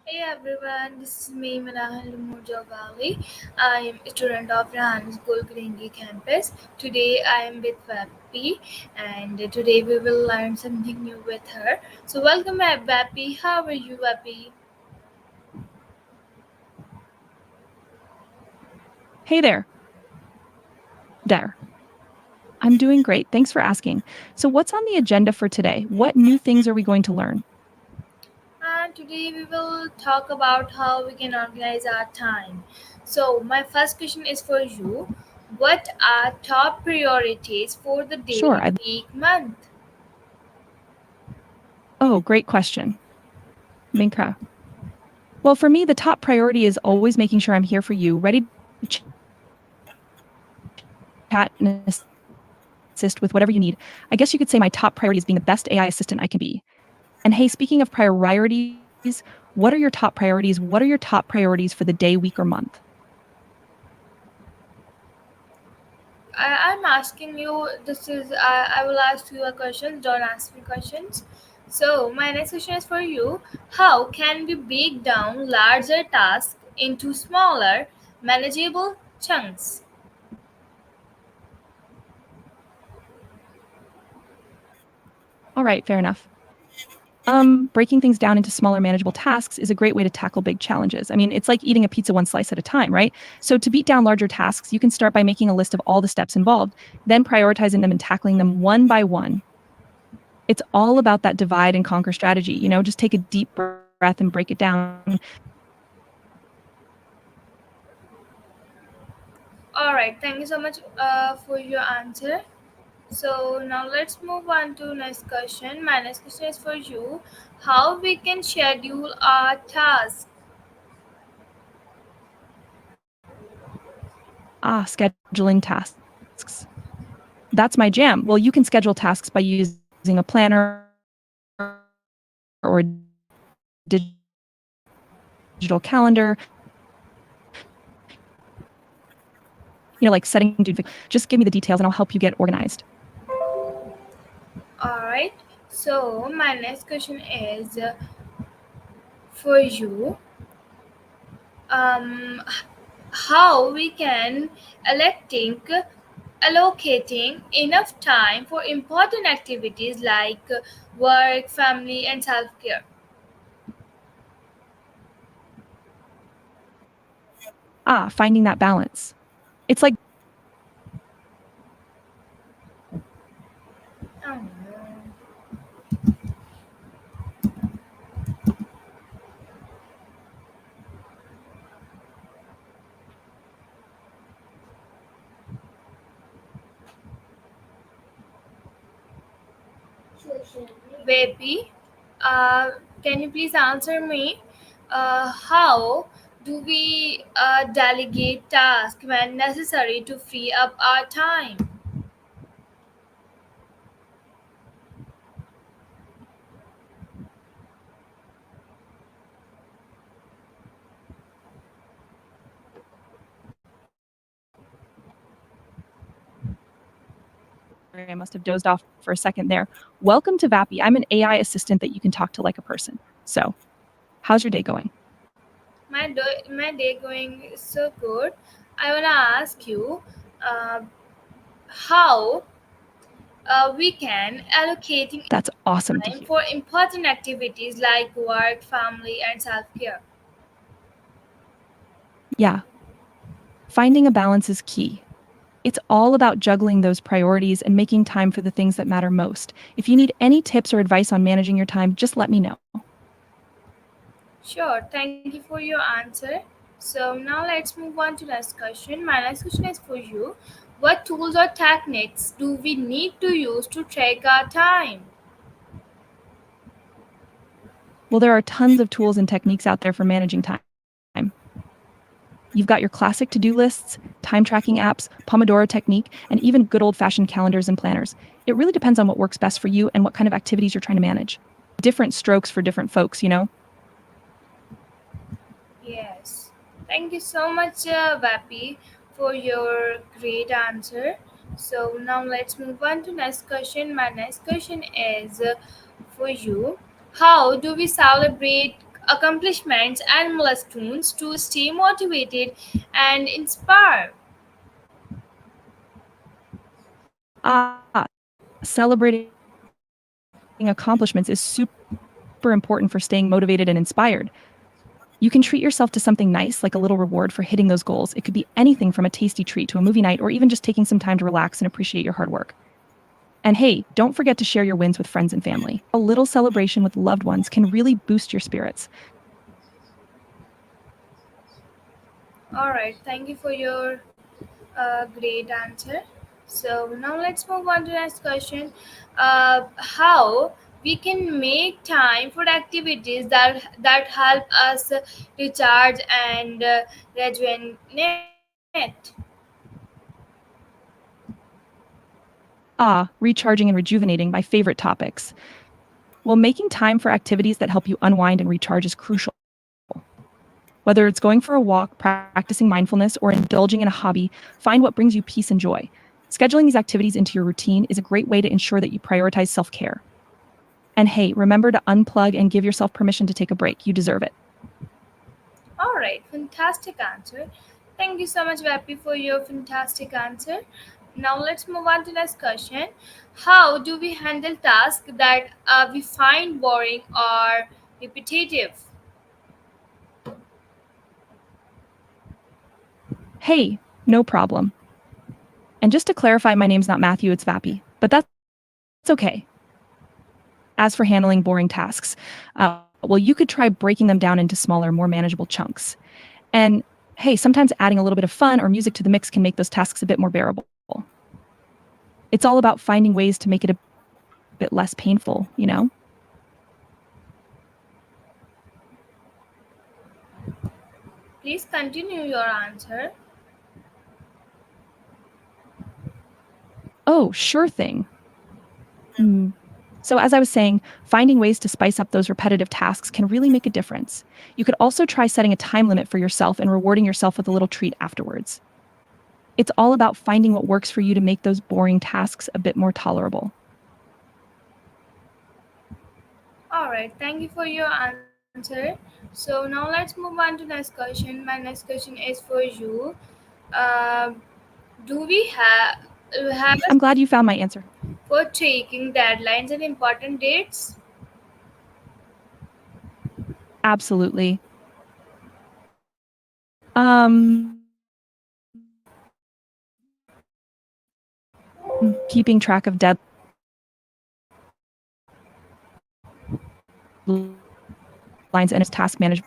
Hey everyone, this is me, Rehan School. I am a student of Rehan School, Korangi Campus. Today I am with Vapi, and today we will learn something new with her. So welcome, Vapi. How are you, Vapi? Hey there. I'm doing great. Thanks for asking. So, what's on the agenda for today? What new things are we going to learn? And today we will talk about how we can organize our time. So my first question is for you. What are top priorities for the Sure. day, week, month? Oh, great question. Minka. Well, for me, the top priority is always making sure I'm here for you, ready to chat and assist with whatever you need. I guess you could say my top priority is being the best AI assistant I can be. And hey, speaking of priorities, what are your top priorities? What are your top priorities for the day, week, or month? I'm asking you. I will ask you a question. Don't ask me questions. So my next question is for you. How can we break down larger tasks into smaller, manageable chunks? All right, fair enough. Breaking things down into smaller, manageable tasks is a great way to tackle big challenges. I mean, it's like eating a pizza one slice at a time, right? So, to beat down larger tasks, you can start by making a list of all the steps involved, then prioritizing them and tackling them one by one. It's all about that divide and conquer strategy. Just take a deep breath and break it down. All right. Thank you so much for your answer. So now let's move on to next question. My next question is for you. How we can schedule our tasks? Scheduling tasks. That's my jam. Well, you can schedule tasks by using a planner or a digital calendar, like setting do. Just give me the details and I'll help you get organized. All right. So my next question is for you. Um, how we can electing allocating enough time for important activities like work, family, and self care. Finding that balance. It's like Oh, no. Baby, uh, can you please answer me? How do we delegate tasks when necessary to free up our time? sorry, I must have dozed off for a second there. Welcome to Vapi. I'm an AI assistant that you can talk to like a person. So, how's your day going? My day going so good. I wanna ask you, uh, how we can allocating That's awesome to time hear. for important activities like work, family, and self care. Yeah, finding a balance is key. It's all about juggling those priorities and making time for the things that matter most. If you need any tips or advice on managing your time, just let me know. Sure, thank you for your answer. So now let's move on to next question. My next question is for you. What tools or techniques do we need to use to track our time? Well, there are tons of tools and techniques out there for managing time. You've got your classic to do lists, time tracking apps, Pomodoro technique, and even good old fashioned calendars and planners. It really depends on what works best for you and what kind of activities you're trying to manage. Different strokes for different folks. Yes. Thank you so much, Vapi, for your great answer. So now let's move on to next question. My next question is for you. How do we celebrate accomplishments and milestones to stay motivated and inspired. Celebrating accomplishments is super important for staying motivated and inspired. You can treat yourself to something nice, like a little reward for hitting those goals. It could be anything from a tasty treat to a movie night or even just taking some time to relax and appreciate your hard work. And hey, don't forget to share your wins with friends and family. A little celebration with loved ones can really boost your spirits. All right, thank you for your great answer. So now let's move on to the next question. How we can make time for activities that help us recharge and rejuvenate. Recharging and rejuvenating, my favorite topics. Well, making time for activities that help you unwind and recharge is crucial. Whether it's going for a walk, practicing mindfulness, or indulging in a hobby, find what brings you peace and joy. Scheduling these activities into your routine is a great way to ensure that you prioritize self care. And hey, remember to unplug and give yourself permission to take a break. You deserve it. All right, fantastic answer. Thank you so much, Vapi, for your fantastic answer. Now let's move on to the next question. How do we handle tasks that we find boring or repetitive? Hey, no problem. And just to clarify, my name's not Matthew, it's Vapi. But that's okay. As for handling boring tasks, well, you could try breaking them down into smaller, more manageable chunks. And hey, sometimes adding a little bit of fun or music to the mix can make those tasks a bit more bearable. It's all about finding ways to make it a bit less painful, Please continue your answer. Oh, sure thing. Hmm. So, as I was saying, finding ways to spice up those repetitive tasks can really make a difference. You could also try setting a time limit for yourself and rewarding yourself with a little treat afterwards. It's all about finding what works for you to make those boring tasks a bit more tolerable. All right, thank you for your answer. So now let's move on to next question. My next question is for you. Uh, do we have a I'm glad you found my answer. for taking deadlines and important dates? Absolutely. Keeping track of deadlines and task management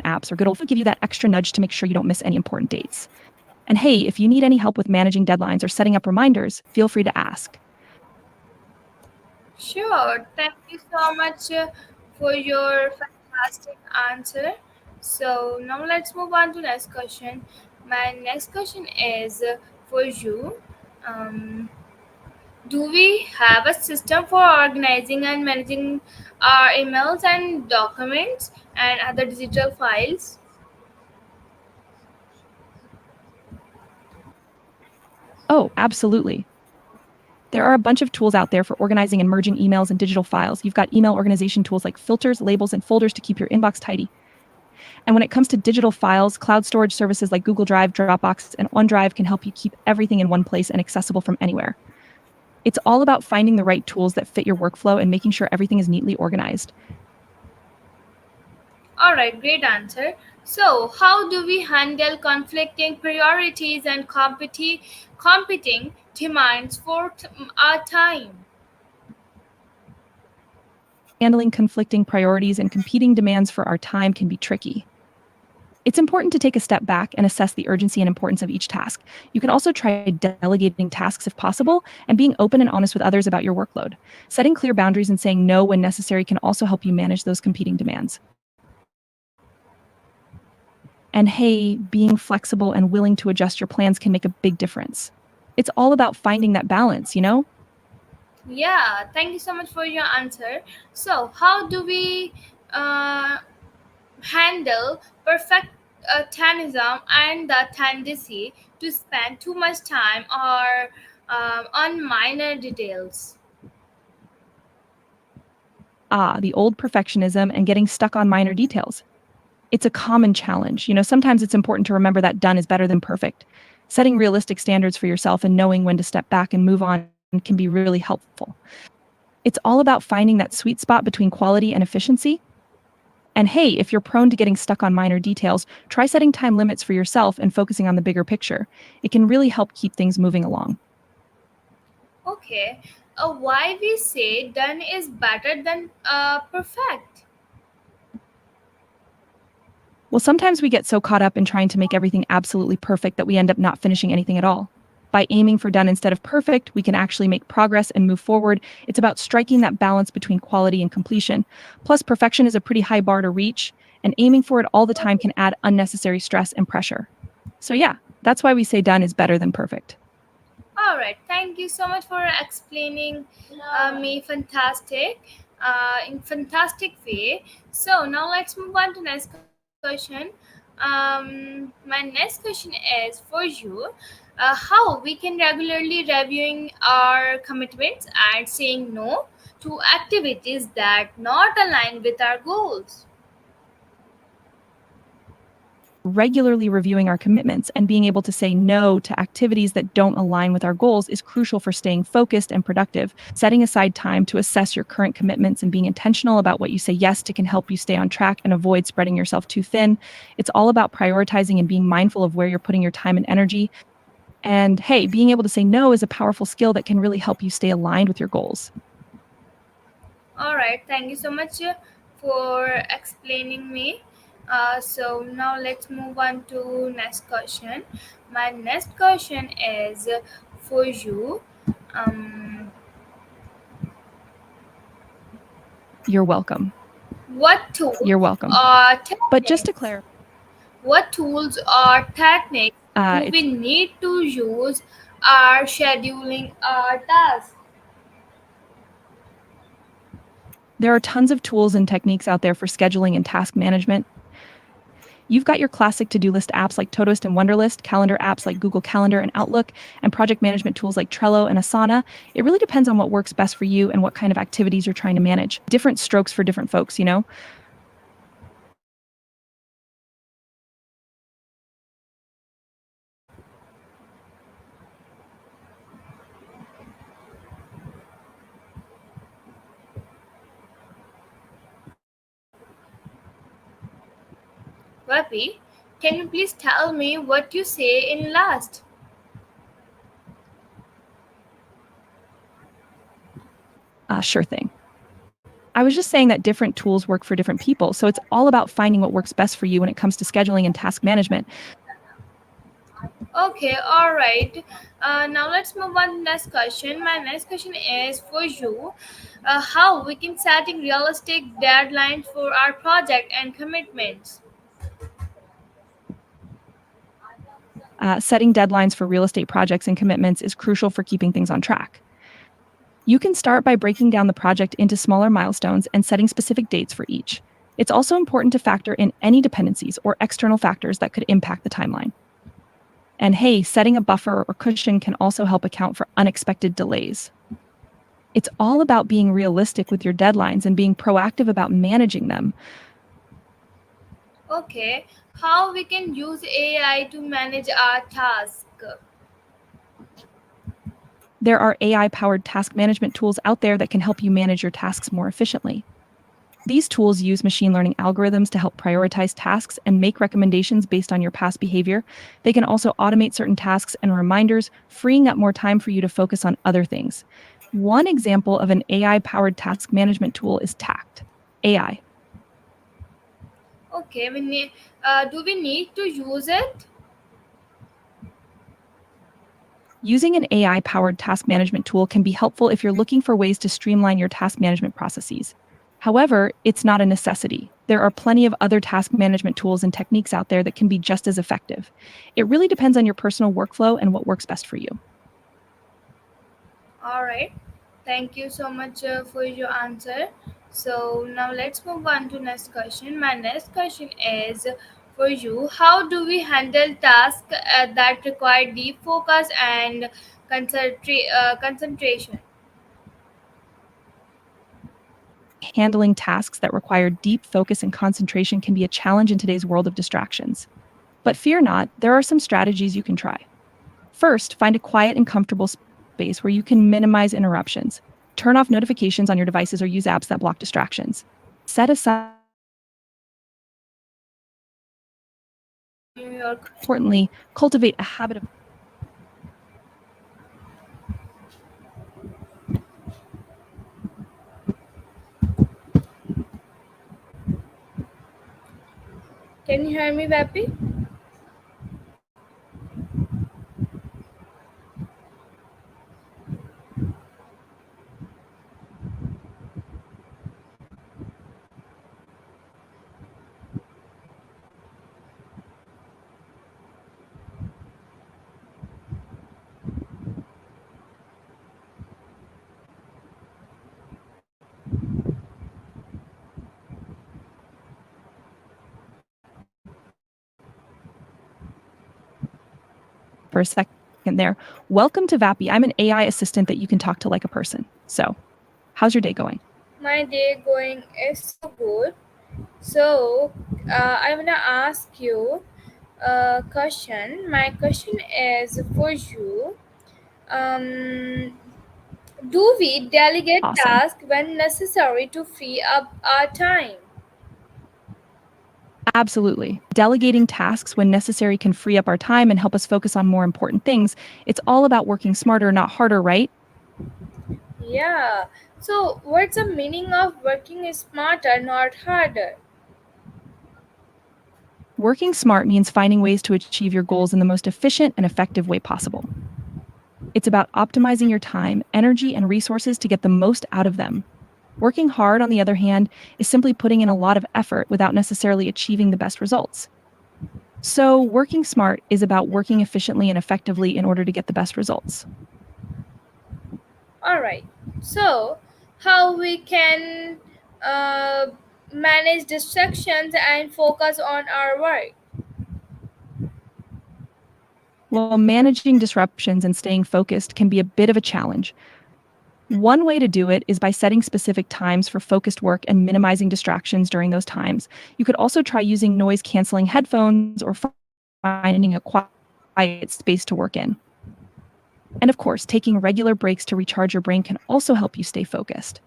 apps or good old fashioned reminders will also give you that extra nudge to make sure you don't miss any important dates. And hey, if you need any help with managing deadlines or setting up reminders, feel free to ask. Sure. Thank you so much for your fantastic answer. So now let's move on to next question. My next question is for you. Um, do we have a system for organizing and managing our emails and documents and other digital files? Oh, absolutely. There are a bunch of tools out there for organizing and merging emails and digital files. You've got email organization tools like filters, labels, and folders to keep your inbox tidy. And when it comes to digital files, cloud storage services like Google Drive, Dropbox, and OneDrive can help you keep everything in one place and accessible from anywhere. It's all about finding the right tools that fit your workflow and making sure everything is neatly organized. All right, great answer. So, how do we handle conflicting priorities and competing demands for our time? Handling conflicting priorities and competing demands for our time can be tricky. It's important to take a step back and assess the urgency and importance of each task. You can also try delegating tasks if possible and being open and honest with others about your workload. Setting clear boundaries and saying no when necessary can also help you manage those competing demands. And hey, being flexible and willing to adjust your plans can make a big difference. It's all about finding that balance? Yeah, thank you so much for your answer. So, how do we uh, handle perfectionism and the tendency to spend too much time on minor details? The old perfectionism and getting stuck on minor details. It's a common challenge. Sometimes it's important to remember that done is better than perfect. Setting realistic standards for yourself and knowing when to step back and move on can be really helpful. It's all about finding that sweet spot between quality and efficiency. And hey, if you're prone to getting stuck on minor details, try setting time limits for yourself and focusing on the bigger picture. It can really help keep things moving along. Okay, why we say done is better than perfect? Well, sometimes we get so caught up in trying to make everything absolutely perfect that we end up not finishing anything at all. By aiming for done instead of perfect, we can actually make progress and move forward. It's about striking that balance between quality and completion. Plus, perfection is a pretty high bar to reach, and aiming for it all the time can add unnecessary stress and pressure. So, yeah, that's why we say done is better than perfect. All right, thank you so much for explaining me in fantastic way. So now let's move on to next question. My next question is for you. How we can regularly reviewing our commitments and saying no to activities that not align with our goals. Regularly reviewing our commitments and being able to say no to activities that don't align with our goals is crucial for staying focused and productive. Setting aside time to assess your current commitments and being intentional about what you say yes to can help you stay on track and avoid spreading yourself too thin. It's all about prioritizing and being mindful of where you're putting your time and energy. And hey, being able to say no is a powerful skill that can really help you stay aligned with your goals. All right, thank you so much for explaining me. So now let's move on to next question. My next question is for you. Um, You're welcome. what tools You're welcome. or But just to techniques? clarify, What tools or techniques do we it's need to use our scheduling our tasks? there are tons of tools and techniques out there for scheduling and task management. You've got your classic to-do list apps like Todoist and Wunderlist, calendar apps like Google Calendar and Outlook, and project management tools like Trello and Asana. It really depends on what works best for you and what kind of activities you're trying to manage. Different strokes for different folks. Vapi, can you please tell me what you say in last? Sure thing. I was just saying that different tools work for different people, so it's all about finding what works best for you when it comes to scheduling and task management. Okay, all right. Now let's move on to next question. My next question is for you. How we can setting realistic deadlines for our project and commitments? Setting deadlines for real estate projects and commitments is crucial for keeping things on track. You can start by breaking down the project into smaller milestones and setting specific dates for each. It's also important to factor in any dependencies or external factors that could impact the timeline. And hey, setting a buffer or cushion can also help account for unexpected delays. It's all about being realistic with your deadlines and being proactive about managing them. Okay, how we can use AI to manage our task? There are AI powered task management tools out there that can help you manage your tasks more efficiently. These tools use machine learning algorithms to help prioritize tasks and make recommendations based on your past behavior. They can also automate certain tasks and reminders, freeing up more time for you to focus on other things. One example of an AI powered task management tool is Tact AI. Okay, do we need to use it? Using an AI powered task management tool can be helpful if you're looking for ways to streamline your task management processes. However, it's not a necessity. There are plenty of other task management tools and techniques out there that can be just as effective. It really depends on your personal workflow and what works best for you. All right. Thank you so much for your answer. So now let's move on to next question. My next question is for you. How do we handle tasks that require deep focus and concentration? handling tasks that require deep focus and concentration can be a challenge in today's world of distractions. But fear not, there are some strategies you can try. First, find a quiet and comfortable space where you can minimize interruptions. Turn off notifications on your devices or use apps that block distractions. Set aside a scheduled time for work or relaxation, and importantly, cultivate a habit of Continue focusing your on what matters most. Can you hear me, Vapi? For a second there. Welcome to Vapi. I'm an AI assistant that you can talk to like a person. So, how's your day going? My day going is so good. So, I'm gonna ask you a question. My question is for you. Um, do we delegate Awesome. tasks when necessary to free up our time? Absolutely. Delegating tasks when necessary can free up our time and help us focus on more important things. It's all about working smarter, not harder, right? Yeah. So, what's the meaning of working smarter, not harder? Working smart means finding ways to achieve your goals in the most efficient and effective way possible. It's about optimizing your time, energy, and resources to get the most out of them. Working hard, on the other hand, is simply putting in a lot of effort without necessarily achieving the best results. So, working smart is about working efficiently and effectively in order to get the best results. All right. So, how we can uh, manage distractions and focus on our work? While managing disruptions and staying focused can be a bit of a challenge, one way to do it is by setting specific times for focused work and minimizing distractions during those times. You could also try using noise canceling headphones or finding a quiet space to work in. And of course, taking regular breaks to recharge your brain can also help you stay focused.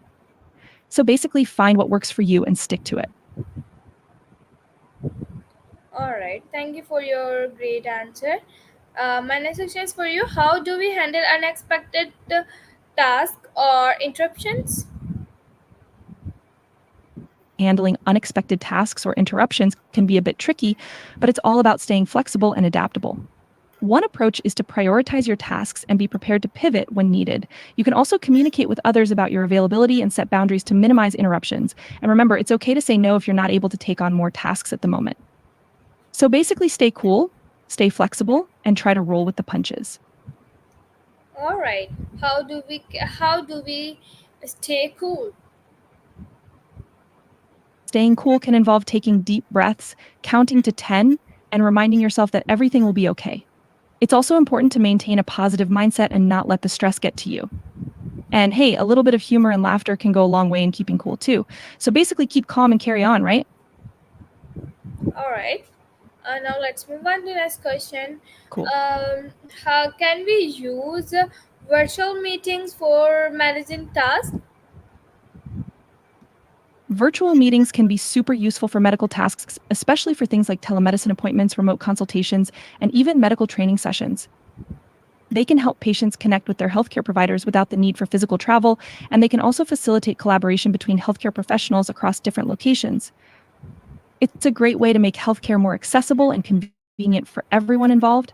So basically, find what works for you and stick to it. All right. Thank you for your great answer. My next question is for you. How do we handle unexpected tasks or interruptions? Handling unexpected tasks or interruptions can be a bit tricky, but it's all about staying flexible and adaptable. One approach is to prioritize your tasks and be prepared to pivot when needed. You can also communicate with others about your availability and set boundaries to minimize interruptions. And remember, it's okay to say no if you're not able to take on more tasks at the moment. So basically, stay cool, stay flexible, and try to roll with the punches. All right. How do we stay cool? Staying cool can involve taking deep breaths, counting to 10, and reminding yourself that everything will be okay. It's also important to maintain a positive mindset and not let the stress get to you. And hey, a little bit of humor and laughter can go a long way in keeping cool too. So basically, keep calm and carry on, right? All right. Now let's move on to the next question. Cool. Um, how can we use virtual meetings for managing tasks? Virtual meetings can be super useful for medical tasks, especially for things like telemedicine appointments, remote consultations, and even medical training sessions. They can help patients connect with their healthcare providers without the need for physical travel, and they can also facilitate collaboration between healthcare professionals across different locations. It's a great way to make healthcare more accessible and convenient for everyone involved.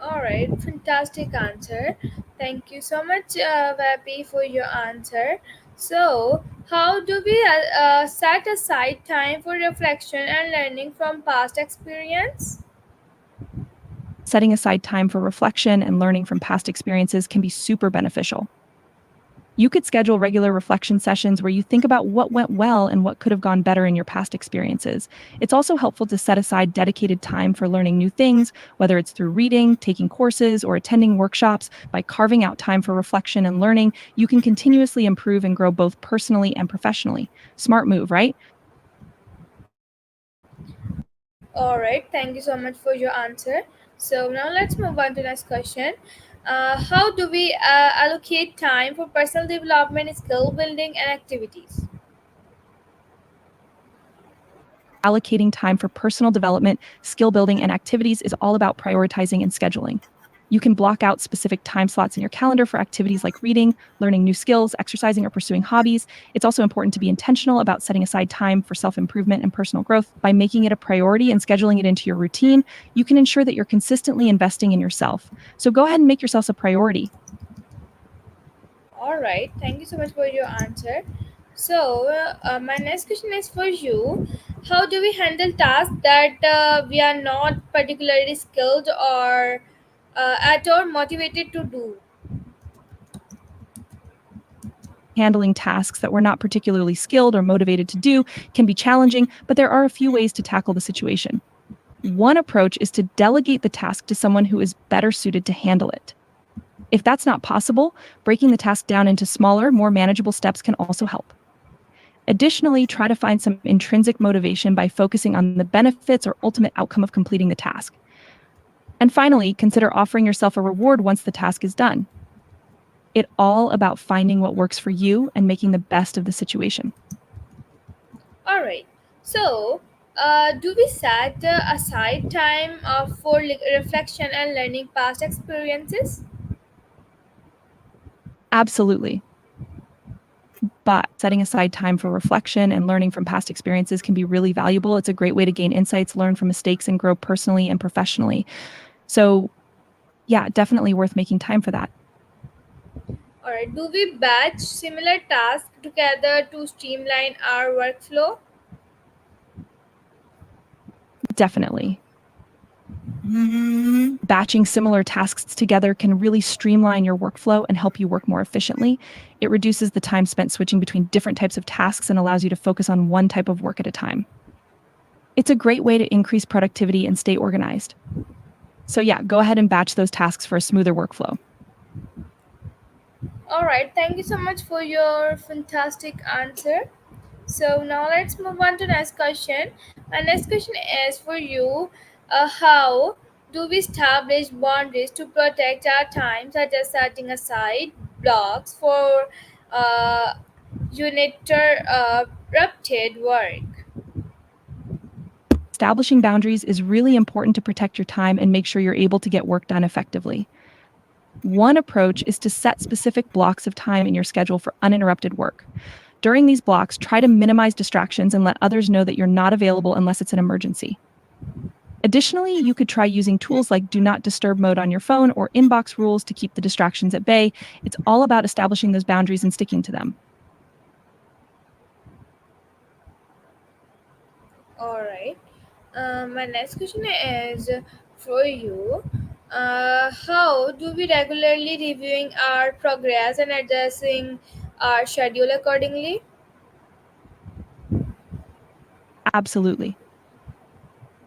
All right, fantastic answer. Thank you so much, Vapi, for your answer. So, how do we set aside time for reflection and learning from past experience? Setting aside time for reflection and learning from past experiences can be super beneficial. You could schedule regular reflection sessions where you think about what went well and what could have gone better in your past experiences. It's also helpful to set aside dedicated time for learning new things, whether it's through reading, taking courses, or attending workshops. By carving out time for reflection and learning, you can continuously improve and grow both personally and professionally. Smart move, right? All right, thank you so much for your answer. So now let's move on to the next question. How do we allocate time for personal development, skill building, and activities? Allocating time for personal development, skill building, and activities is all about prioritizing and scheduling. You can block out specific time slots in your calendar for activities like reading, learning new skills, exercising, or pursuing hobbies. It's also important to be intentional about setting aside time for self improvement and personal growth. By making it a priority and scheduling it into your routine, you can ensure that you're consistently investing in yourself. So go ahead and make yourself a priority. All right, thank you so much for your answer. So, my next question is for you. How do we handle tasks that we are not particularly skilled or at all motivated to do? Handling tasks that we're not particularly skilled or motivated to do can be challenging, but there are a few ways to tackle the situation. One approach is to delegate the task to someone who is better suited to handle it. If that's not possible, breaking the task down into smaller, more manageable steps can also help. Additionally, try to find some intrinsic motivation by focusing on the benefits or ultimate outcome of completing the task. And finally, consider offering yourself a reward once the task is done. It's all about finding what works for you and making the best of the situation. All right. So, do we set aside time for reflection and learning past experiences? Absolutely. But setting aside time for reflection and learning from past experiences can be really valuable. It's a great way to gain insights, learn from mistakes, and grow personally and professionally. So, yeah, definitely worth making time for that. All right. Do we batch similar tasks together to streamline our workflow? Definitely. Batching similar tasks together can really streamline your workflow and help you work more efficiently. It reduces the time spent switching between different types of tasks and allows you to focus on one type of work at a time. It's a great way to increase productivity and stay organized. So, yeah, go ahead and batch those tasks for a smoother workflow. All right. Thank you so much for your fantastic answer. So now let's move on to next question. My next question is for you. How do we establish boundaries to protect our time, such as setting aside blocks for uh, uninterrupted work? Establishing boundaries is really important to protect your time and make sure you're able to get work done effectively. One approach is to set specific blocks of time in your schedule for uninterrupted work. During these blocks, try to minimize distractions and let others know that you're not available unless it's an emergency. Additionally, you could try using tools like Do Not Disturb mode on your phone or inbox rules to keep the distractions at bay. It's all about establishing those boundaries and sticking to them. All right. My next question is for you. How do we regularly reviewing our progress and adjusting our schedule accordingly? Absolutely.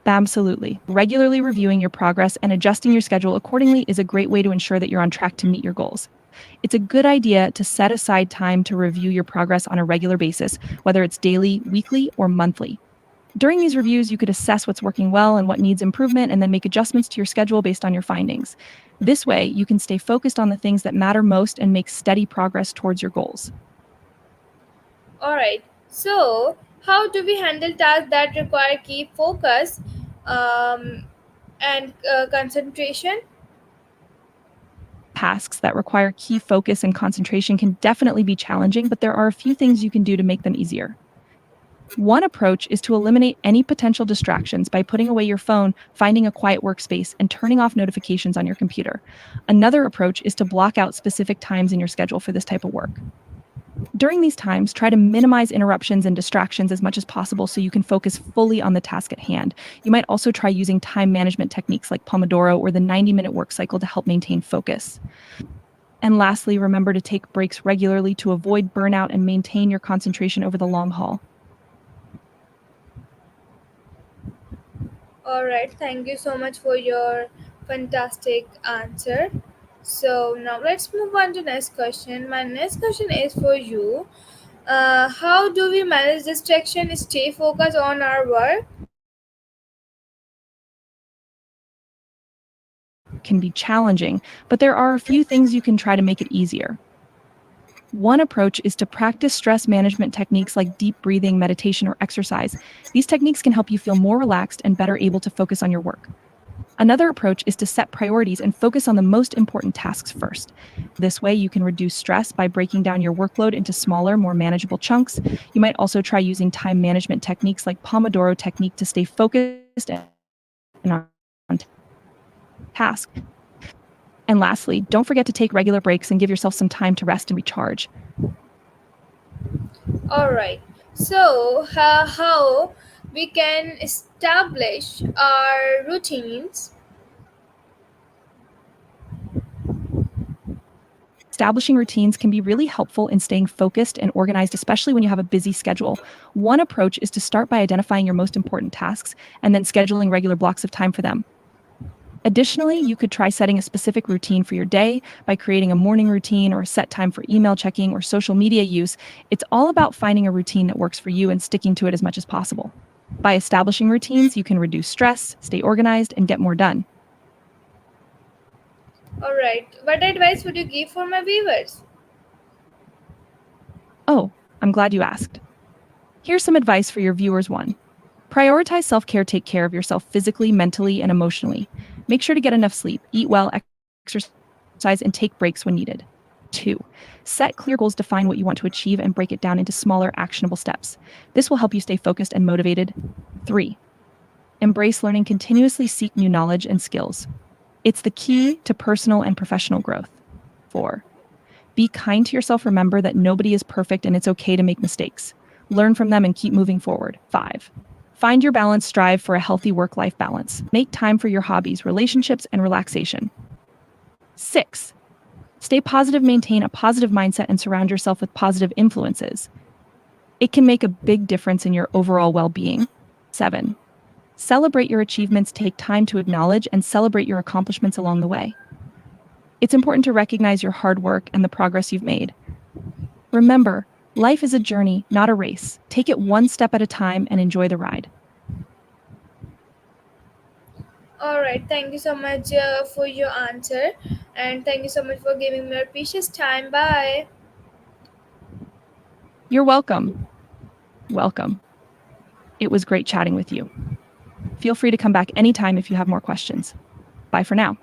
Absolutely. Regularly reviewing your progress and adjusting your schedule accordingly is a great way to ensure that you're on track to meet your goals. It's a good idea to set aside time to review your progress on a regular basis, whether it's daily, weekly, or monthly. During these reviews, you could assess what's working well and what needs improvement, and then make adjustments to your schedule based on your findings. This way, you can stay focused on the things that matter most and make steady progress towards your goals. All right. So, how do we handle tasks that require key focus um, and concentration? Tasks that require key focus and concentration can definitely be challenging, but there are a few things you can do to make them easier. One approach is to eliminate any potential distractions by putting away your phone, finding a quiet workspace, and turning off notifications on your computer. Another approach is to block out specific times in your schedule for this type of work. During these times, try to minimize interruptions and distractions as much as possible so you can focus fully on the task at hand. You might also try using time management techniques like Pomodoro or the 90-minute work cycle to help maintain focus. And lastly, remember to take breaks regularly to avoid burnout and maintain your concentration over the long haul. All right, thank you so much for your fantastic answer. So now let's move on to next question. My next question is for you. How do we manage distraction, stay focused on our work? Can be challenging, but there are a few things you can try to make it easier. One approach is to practice stress management techniques like deep breathing, meditation, or exercise. These techniques can help you feel more relaxed and better able to focus on your work. Another approach is to set priorities and focus on the most important tasks first. This way, you can reduce stress by breaking down your workload into smaller, more manageable chunks. You might also try using time management techniques like Pomodoro technique to stay focused and on task. And lastly, don't forget to take regular breaks and give yourself some time to rest and recharge. All right. So how we can establish our routines? Establishing routines can be really helpful in staying focused and organized, especially when you have a busy schedule. One approach is to start by identifying your most important tasks and then scheduling regular blocks of time for them. Additionally, you could try setting a specific routine for your day by creating a morning routine or a set time for email checking or social media use. It's all about finding a routine that works for you and sticking to it as much as possible. By establishing routines, you can reduce stress, stay organized, and get more done. All right. What advice would you give for my viewers? Oh, I'm glad you asked. Here's some advice for your viewers. 1. Prioritize self care, take care of yourself physically, mentally, and emotionally. Make sure to get enough sleep, eat well, exercise, and take breaks when needed. 2. Set clear goals, define what you want to achieve, and break it down into smaller, actionable steps. This will help you stay focused and motivated. 3. Embrace learning, continuously seek new knowledge and skills. It's the key to personal and professional growth. 4. Be kind to yourself. Remember that nobody is perfect and it's okay to make mistakes. Learn from them and keep moving forward. 5. Find your balance, strive for a healthy work life balance. Make time for your hobbies, relationships, and relaxation. 6. Stay positive, maintain a positive mindset, and surround yourself with positive influences. It can make a big difference in your overall well being. 7. Celebrate your achievements, take time to acknowledge and celebrate your accomplishments along the way. It's important to recognize your hard work and the progress you've made. Remember, life is a journey, not a race. Take it one step at a time and enjoy the ride. All right. Thank you so much for your answer, and thank you so much for giving me your precious time. Bye. You're welcome. Welcome. It was great chatting with you. Feel free to come back anytime if you have more questions. Bye for now.